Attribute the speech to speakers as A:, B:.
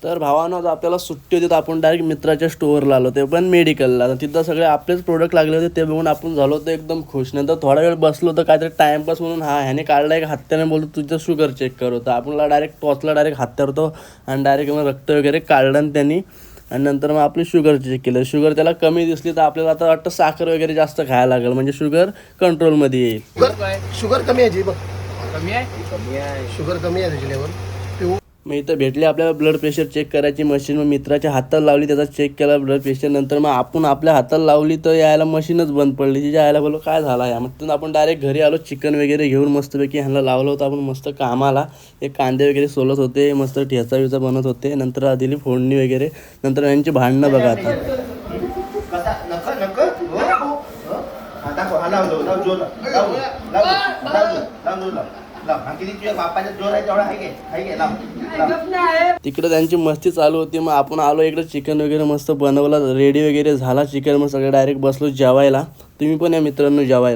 A: तर भावानं आज आपल्याला सुट्टी होती तर आपण डायरेक्ट मित्राच्या स्टोअरला आलो, ते पण मेडिकलला. तिथं सगळे आपलेच प्रोडक्ट लागले होते, ते बघून आपण झालो होतो एकदम खुश. नंतर थोडा वेळ बसलो तर काहीतरी टाईमपास म्हणून ह्याने काढला एक हत्याने, बोलतो तुझं शुगर चेक कर होतं. आपल्याला डायरेक्ट टॉचला डायरेक्ट हत्यार होतो आणि डायरेक्ट मग रक्त वगैरे काढलं आणि त्यांनी. आणि नंतर मग आपली शुगर चेक केलं. शुगर त्याला कमी दिसली तर आपल्याला आता वाटतं साखर वगैरे जास्त खायला लागेल, म्हणजे शुगर कंट्रोलमध्ये येईल.
B: शुगर कमी आहे जी बघ, कमी आहे शुगर कमी आहे तुझी लेवल.
A: मग इथं भेटली आपल्याला ब्लड प्रेशर चेक करायची मशीन. मग मित्राच्या हाताला लावली, त्याचा चेक केला ब्लड प्रेशर. नंतर मग आपण आपल्या हाताला लावली तर यायला मशीनच बंद पडली. तिच्या यायला बोललो काय झाला या. मग तिथून आपण डायरेक्ट घरी आलो, चिकन वगैरे घेऊन मस्तपैकी ह्यांना लावलं होतं आपण मस्त कामाला. एक कांदे वगैरे सोलत होते, मस्त ठेचा विचा बनत होते. नंतर दिली फोडणी वगैरे. नंतर यांची भांडणं बघा आता. तिकडे त्यांची मस्ती चालू होती. मग आपण आलो इकडे, चिकन वगैरे मस्त बनवलं, रेडी वगैरे झाला चिकन. मग सगळे डायरेक्ट बसलो जेवायला. तुम्ही पण या मित्रांनो जेवायला.